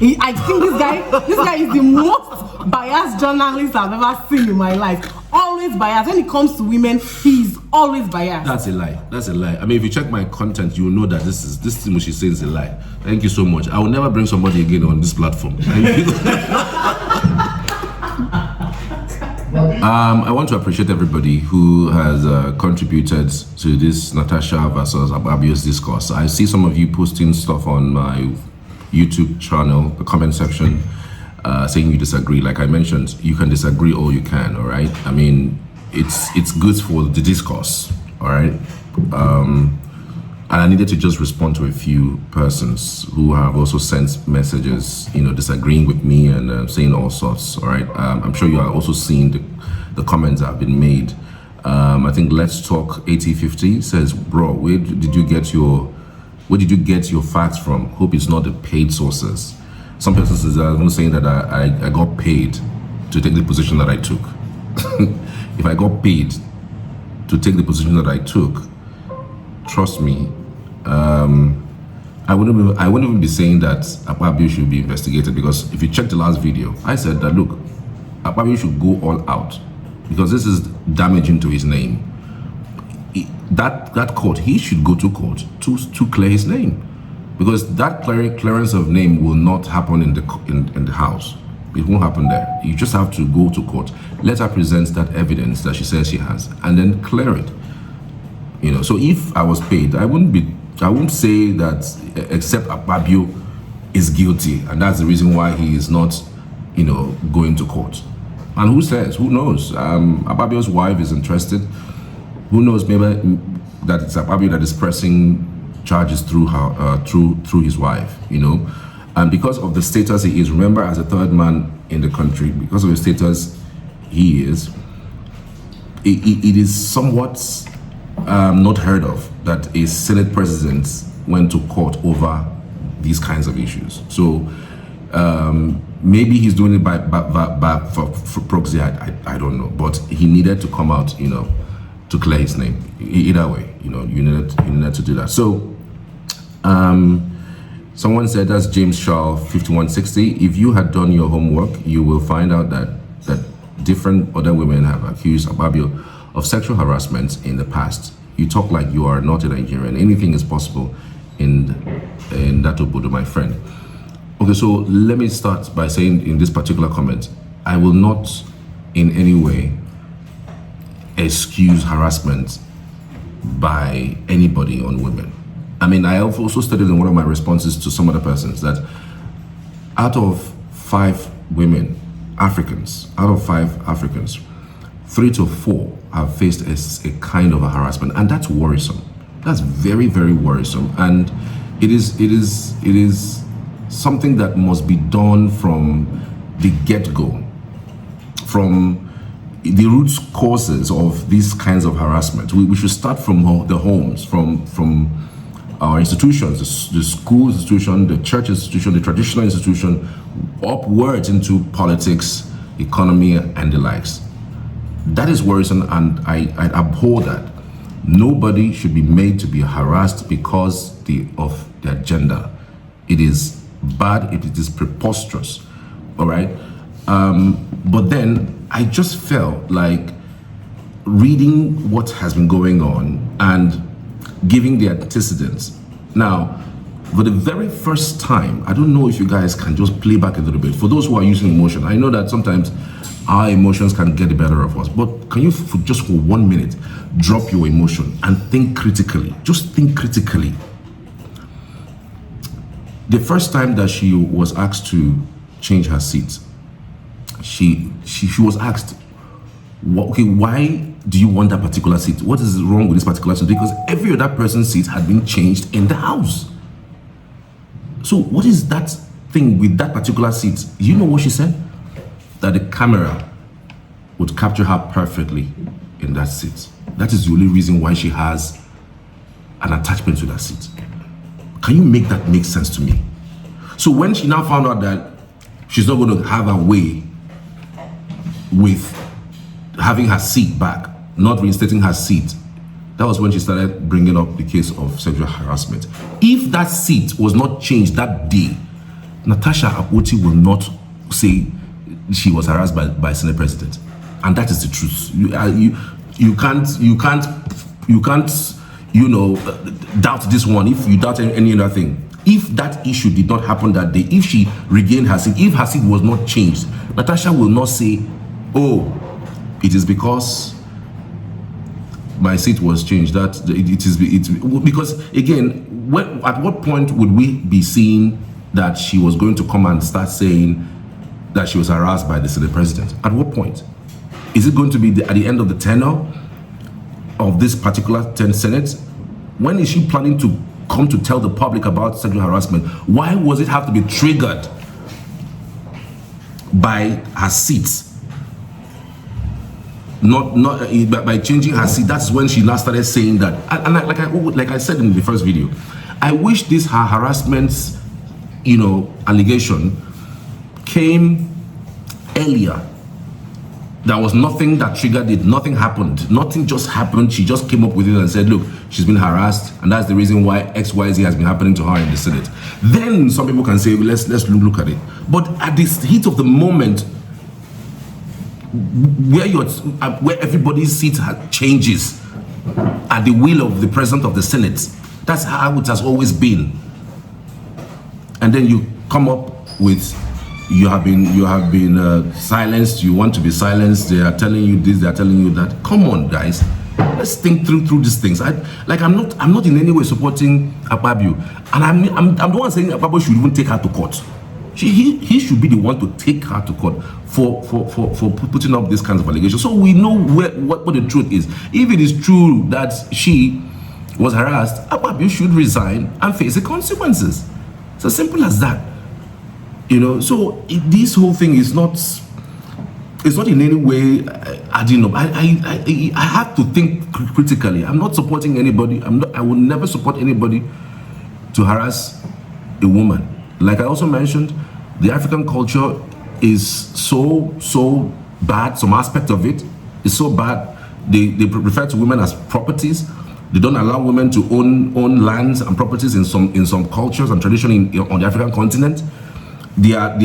I think this guy is the most biased journalist I've ever seen in my life. Always biased. When it comes to women, he's always biased. That's a lie. That's a lie. I mean, if you check my content, you will know that this thing she's saying is a lie. Thank you so much. I will never bring somebody again on this platform. I want to appreciate everybody who has contributed to this Natasha versus Akpabio's discourse. I see some of you posting stuff on my YouTube channel, the comment section, saying you disagree. Like I mentioned, you can disagree all you can, all right? I mean, it's good for the discourse, all right? And I needed to just respond to a few persons who have also sent messages, you know, disagreeing with me and saying all sorts, all right? I'm sure you are also seeing the comments that have been made. I think Let's Talk 8050 says, bro, where did you get your facts from? Hope it's not the paid sources. Some persons are saying that I got paid to take the position that I took. If I got paid to take the position that I took, trust me, I wouldn't even be saying that Akpabio should be investigated, because if you check the last video, I said that look, Akpabio should go all out because this is damaging to his name. That court, he should go to court to clear his name, because that clearance of name will not happen in the house. It won't happen there. You just have to go to court, let her present that evidence that she says she has, and then clear it. You know, so if I was paid, I wouldn't say that except Akpabio is guilty and that's the reason why he is not, you know, going to court. And who says? Who knows? Akpabio's wife is interested. Who knows? Maybe that it's Akpabio that is pressing charges through her, through his wife. You know, and because of the status he is, remember, as a third man in the country, because of the status he is, it is somewhat not heard of that a Senate president went to court over these kinds of issues. So maybe he's doing it for proxy. I don't know, but he needed to come out, you know, to clear his name. Either way, you know, you needed to do that. So someone said, that's James Shaw 5160. If you had done your homework, you will find out that different other women have accused Akpabio of sexual harassment in the past. You talk like you are not a Nigerian. Anything is possible in that Obodo, my friend. Okay, so let me start by saying in this particular comment, I will not in any way excuse harassment by anybody on women. I mean, I have also stated in one of my responses to some other persons that out of 5 women, Africans, 3 to 4 have faced a kind of a harassment, and that's worrisome. That's very, very worrisome, and it is something that must be done from the get-go, from the root causes of these kinds of harassment. We should start from the homes, from our institutions, the school institution, the church institution, the traditional institution, upwards into politics, economy, and the likes. That is worrisome, and I abhor that. Nobody should be made to be harassed because of their gender. It is bad, it is preposterous, all right? But then I just felt like reading what has been going on and giving the antecedents. Now, for the very first time, I don't know if you guys can just play back a little bit. For those who are using emotion, I know that sometimes our emotions can get the better of us, but can you, just for 1 minute, drop your emotion and think critically? Just think critically. The first time that she was asked to change her seat, she was asked, okay, why do you want that particular seat? What is wrong with this particular seat? Because every other person's seat had been changed in the house. So what is that thing with that particular seat? You know what she said? That the camera would capture her perfectly in that seat. That is the only reason why she has an attachment to that seat. Can you make that make sense to me? So when she now found out that she's not going to have her way with having her seat back, not reinstating her seat, that was when she started bringing up the case of sexual harassment. If that seat was not changed that day, Natasha Akpoti will not say she was harassed by Senate President, and that is the truth. You can't doubt this one if you doubt any other thing. If that issue did not happen that day, if she regained her seat, if her seat was not changed, Natasha will not say, "Oh, it is because my seat was changed." That it's because again, at what point would we be seeing that she was going to come and start saying that she was harassed by the Senate President? At what point? Is it going to be at the end of the tenure of this particular Senate? When is she planning to come to tell the public about sexual harassment? Why was it have to be triggered by her seat? Not by changing her seat. That's when she now started saying that. And like I said in the first video, I wish this her harassment, allegation came earlier. There was nothing that triggered it. Nothing happened. Nothing just happened. She just came up with it and said, look, she's been harassed, and that's the reason why XYZ has been happening to her in the Senate. Then some people can say, let's look at it. But at this heat of the moment, where everybody's seat changes at the will of the president of the Senate, that's how it has always been. And then you come up with, you have been silenced. You want to be silenced. They are telling you this. They are telling you that. Come on, guys. Let's think through these things. I'm not in any way supporting akpabio, and I'm the one saying akpabio should even take her to court. He should be the one to take her to court for putting up this kind of allegations. So we know what the truth is. If it is true that she was harassed, akpabio should resign and face the consequences. It's as simple as that. So this whole thing is not in any way adding up. I have to think critically. I'm not supporting anybody. I will never support anybody to harass a woman. Like I also mentioned, the African culture is so bad. Some aspect of it is so bad. They refer to women as properties. They don't allow women to own lands and properties in some cultures and tradition on the African continent. They are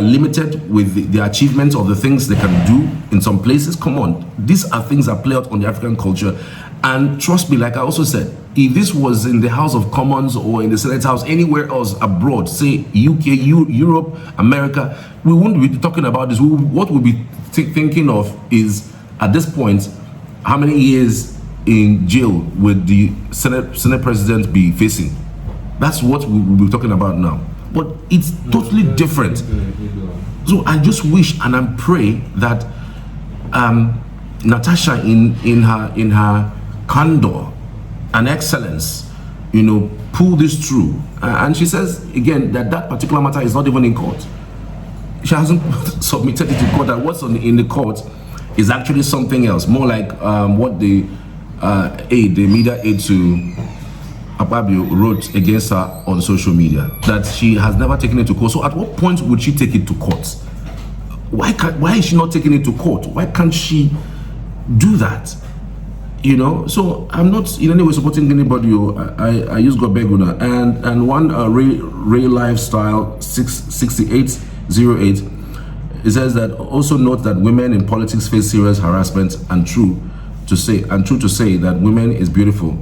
limited with the achievements of the things they can do in some places. Come on, these are things that play out on the African culture. And trust me, like I also said, if this was in the House of Commons or in the Senate House, anywhere else abroad, say UK, Europe, America, we wouldn't be talking about this. What we'll be thinking of is, at this point, how many years in jail would the Senate President be facing? That's what we'll be talking about now. But it's totally different. So I just wish and I pray that Natasha, in her candor and excellence, pull this through. And she says again that particular matter is not even in court. She hasn't submitted it to court. That what's in the court is actually something else, more like what the media aide to akpabio wrote against her on social media, that she has never taken it to court. So at what point would she take it to court? Why is she not taking it to court? Why can't she do that? So I'm not in any way supporting anybody. I use Gobeguna and one Ray Lifestyle 66808. It says that also note that women in politics face serious harassment, and true to say that women is beautiful.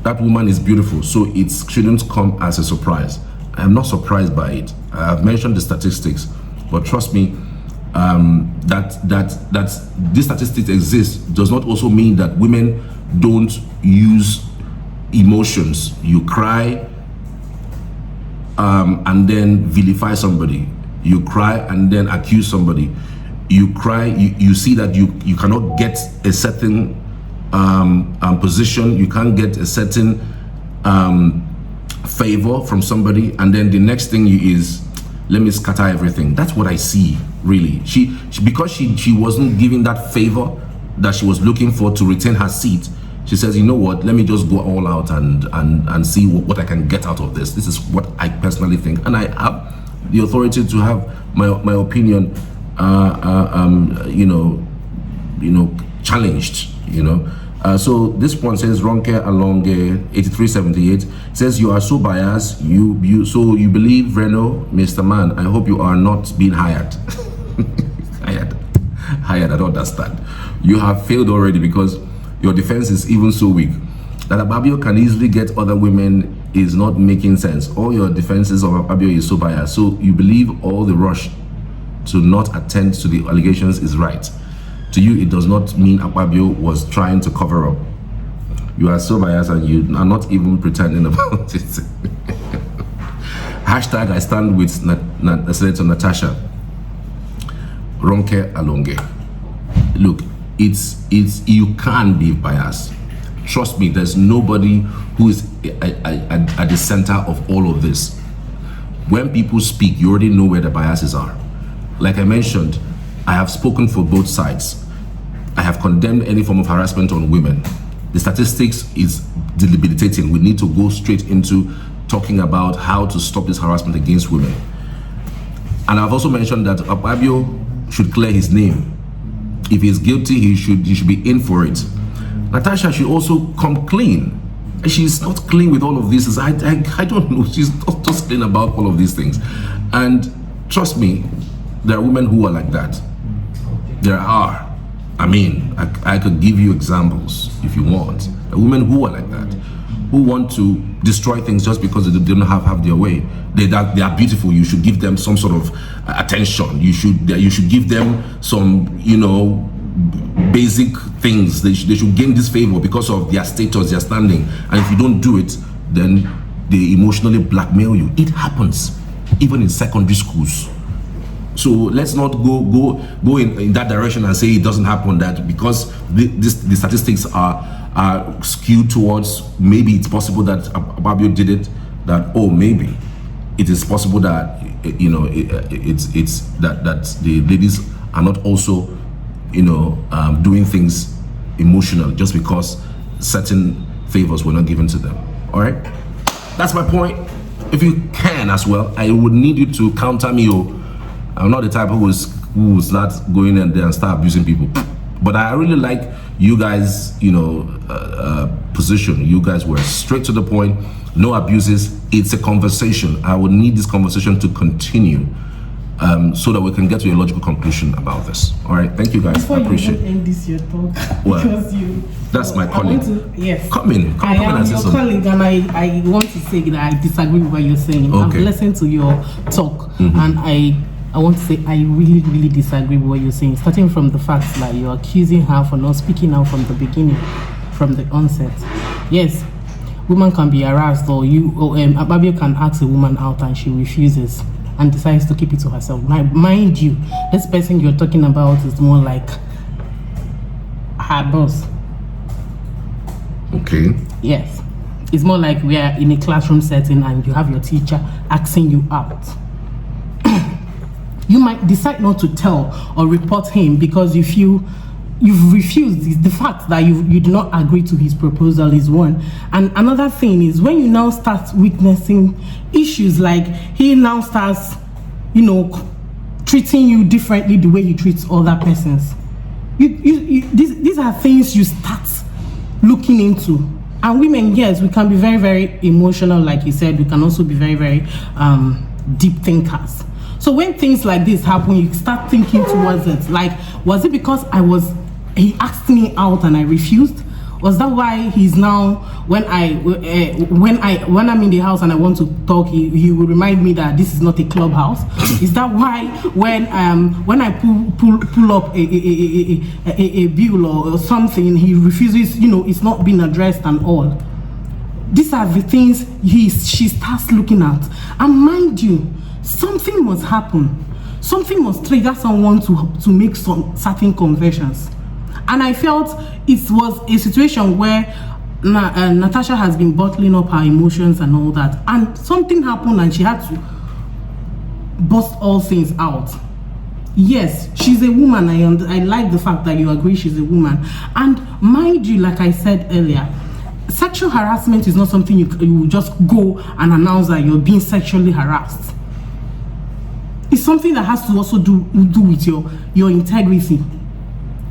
That woman is beautiful, so it shouldn't come as a surprise. I am not surprised by it. I have mentioned the statistics, but trust me, that these statistics exist does not also mean that women don't use emotions. You cry and then vilify somebody. You cry and then accuse somebody. You cry, you see that you cannot get a certain position, you can't get a certain favor from somebody, and then the next thing is, let me scatter everything. That's what I see, really. She because she wasn't given that favor that she was looking for to retain her seat, she says, you know what, let me just go all out and see what I can get out of this. This is what I personally think, and I have the authority to have my opinion challenged, So this one says Ronke Alonge 8378 says you are so biased. You believe Reno, Mr. Man. I hope you are not being hired. hired. I don't understand. You have failed already because your defense is even so weak. That Akpabio can easily get other women is not making sense. All your defenses of Akpabio is so biased. So you believe all the rush to not attend to the allegations is right. To you, it does not mean Akpabio was trying to cover up. You are so biased and you are not even pretending about it. Hashtag I stand with Senator Natasha. Ronke Alonge. Look, it's you can't be biased. Trust me, there's nobody who is at the center of all of this. When people speak, you already know where the biases are. Like I mentioned, I have spoken for both sides. I have condemned any form of harassment on women. The statistics is debilitating. We need to go straight into talking about how to stop this harassment against women. And I've also mentioned that Akpabio should clear his name. If he's guilty, he should be in for it. Natasha should also come clean. She's not clean with all of this. I don't know. She's not just clean about all of these things. And trust me, there are women who are like that. There are. I mean, I could give you examples if you want. There are women who are like that, who want to destroy things just because they don't have their way. They are beautiful. You should give them some sort of attention. You should give them some, basic things. They should gain this favor because of their status, their standing. And if you don't do it, then they emotionally blackmail you. It happens, even in secondary schools. So let's not go in that direction and say it doesn't happen. That because the statistics are skewed towards maybe it's possible that Akpabio did it. That maybe it is possible that it's that the ladies are not also doing things emotional just because certain favors were not given to them. All right, that's my point. If you can as well, I would need you to counter me. I'm not the type who will start going in there and start abusing people. But I really like you guys, position. You guys were straight to the point, no abuses. It's a conversation. I would need this conversation to continue so that we can get to a logical conclusion about this. All right, thank you guys. Before I appreciate it. You end this your talk, Well, because that's my colleague. Yes. Come in I am and say your something. colleague, and I want to say that I disagree with what you're saying. Okay. I've listened to your talk, and I want to say I really, really disagree with what you're saying. Starting from the fact that you're accusing her for not speaking out from the beginning, from the onset. Yes, women can be harassed, or Akpabio can ask a woman out and she refuses and decides to keep it to herself. Now, mind you, this person you're talking about is more like her boss. Okay. Yes. It's more like we are in a classroom setting and you have your teacher asking you out. You might decide not to tell or report him because you feel you've refused. The fact that you do not agree to his proposal is one. And another thing is when you now start witnessing issues like he now starts, treating you differently the way he treats other persons. These are things you start looking into. And women, yes, we can be very, very emotional, like you said. We can also be very, very deep thinkers. So when things like this happen, you start thinking towards it. Like, was it because he asked me out and I refused? Was that why he's now, when I'm in the house and I want to talk, he will remind me that this is not a clubhouse? Is that why when I pull up a bill or something, he refuses, it's not been addressed and all? These are the things she starts looking at. And mind you, something must happen. Something must trigger someone to make some certain confessions. And I felt it was a situation where Natasha has been bottling up her emotions and all that. And something happened and she had to bust all things out. Yes, she's a woman. I like the fact that you agree she's a woman. And mind you, like I said earlier, sexual harassment is not something you just go and announce that you're being sexually harassed. It's something that has to also do with your integrity.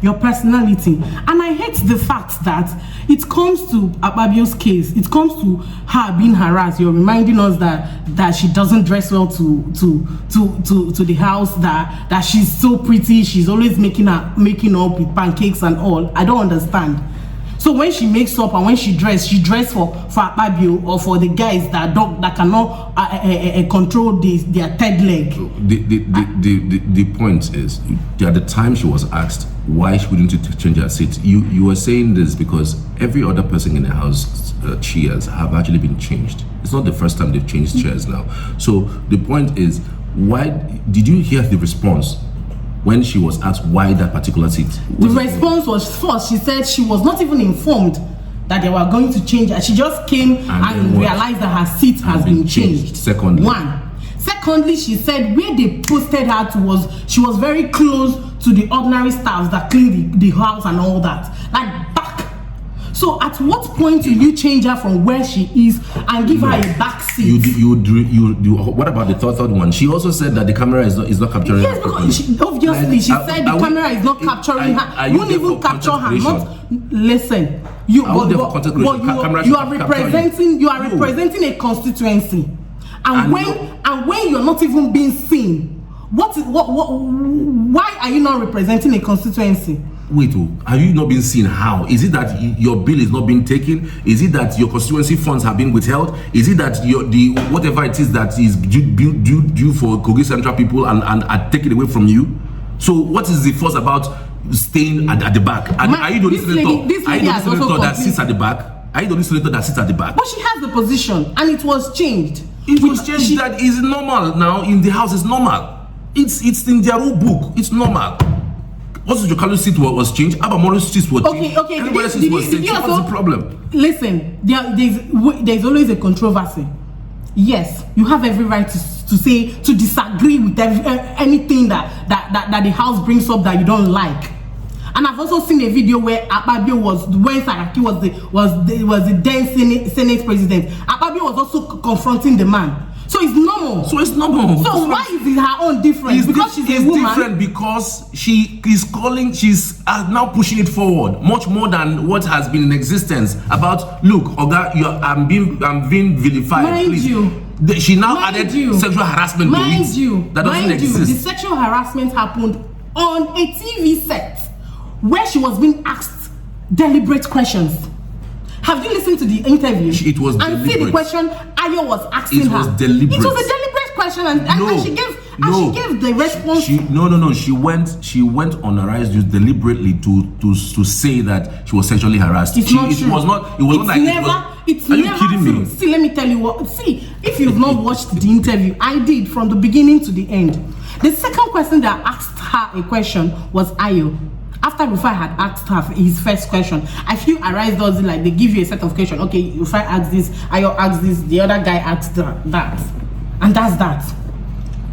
your personality. And I hate the fact that it comes to Akpabio's case, it comes to her being harassed. You're reminding us that she doesn't dress well to the house, that she's so pretty, she's always making up with pancakes and all. I don't understand. So when she makes up and when she dress for Akpabio or for the guys that cannot control their third leg. The point is, at the time she was asked why she wouldn't change her seat, you were saying this because every other person in the house chairs have actually been changed. It's not the first time they've changed chairs now. So the point is, why did you hear the response when she was asked why that particular seat? The response was, first, she said she was not even informed that they were going to change her. She just came and realized that her seat has been changed. Secondly, she said where they posted her to she was very close to the ordinary staffs that clean the house and all that. Like back. So at what point do you change her from where she is and give her a back seat? You do. What about the third one? She also said that the camera is not capturing her. Yes, because she said the camera is not capturing her. You won't even capture her. Listen, you are representing a constituency, and when you're not even being seen, why are you not representing a constituency? Wait, have you not been seen? How? Is it that your bill is not being taken? Is it that your constituency funds have been withheld? Is it that whatever it is that is due for Kogi Central people and are taken away from you? So what is the fuss about staying at the back? And are you the only senator that sits at the back? Are you the only senator that sits at the back? But she has the position and it was changed. It was changed. That is normal now in the house. It's normal. It's in their rule book. It's normal. Also, Jokalu's seat was changed. Abamoro's seat was changed. Okay. Everybody's seat was changed. What's the problem? Listen, there's always a controversy. Yes, you have every right to disagree with anything that the house brings up that you don't like. And I've also seen a video where Akpabio when Saraki was the then Senate president. Akpabio was also confronting the man. So it's normal. So why is it her own different? Because she's a woman. It's different because she's now pushing it forward much more than what has been in existence. About, look, Oga, I'm being vilified. Mind you. She now added sexual harassment to it. That doesn't exist. The sexual harassment happened on a TV set where she was being asked deliberate questions. Have you listened to the interview? It was deliberate. And see the question Ayo was asking her. It was deliberate. It was a deliberate question, and she gave the response. She went on Arise News deliberately to say that she was sexually harassed. It's not true. It's are you never kidding true. me? See, let me tell you what. See, if you've not watched the interview, I did from the beginning to the end. The second question that asked her a question was Ayo. After Rufai had asked her his first question, I feel Arise does it like they give you a set of questions. Okay, Rufai asks this, Ayo asks this, the other guy asks that, and that's that.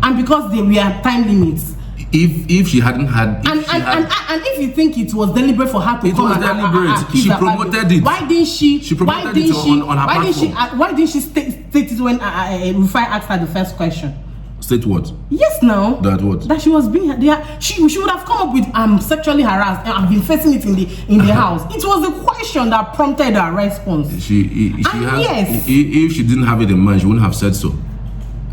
And because we have time limits. If she hadn't had, and if you think it was deliberate for her to come and deliberate, she promoted it. Why didn't she? She promoted it on her platform. Why didn't she state it when Rufai asked her the first question? State what? Yes, now. That what? That she was being there. She would have come up with I'm sexually harassed and I've been facing it in the house. It was the question that prompted her response. If she didn't have it in mind, she wouldn't have said so.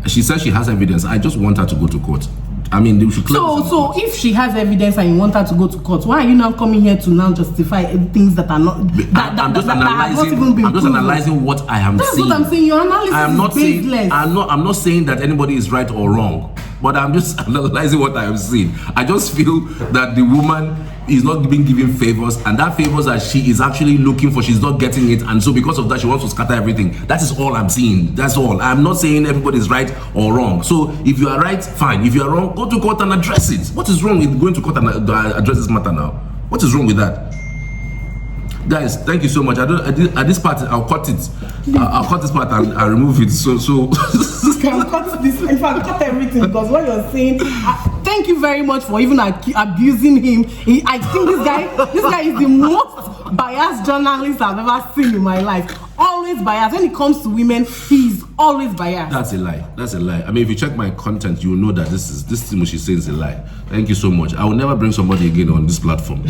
She said she has evidence. I just want her to go to court. I mean, they should so if she has evidence and you want her to go to court, why are you now coming here to now justify things that are not I'm just analyzing what I am That's saying. What I'm saying. Your analysis is baseless. I'm not saying that anybody is right or wrong, but I'm just analyzing what I am seeing. I just feel that the woman is not being given favors, and that favors that she is actually looking for, she's not getting it, and so because of that she wants to scatter everything. That is all I'm seeing. That's all. I'm not saying everybody is right or wrong. So if you are right, fine. If you are wrong, go to court and address it. What is wrong with going to court and address this matter now? What is wrong with that? Guys, thank you so much. At this part, I'll cut it. I'll cut this part and I'll remove it. So can cut this. In fact, cut everything because what you're saying. Thank you very much for even abusing him. I think this guy is the most biased journalist I've ever seen in my life. Always biased. When it comes to women, he's always biased. That's a lie. That's a lie. I mean, if you check my content, you will know that this thing which she's saying is a lie. Thank you so much. I will never bring somebody again on this platform.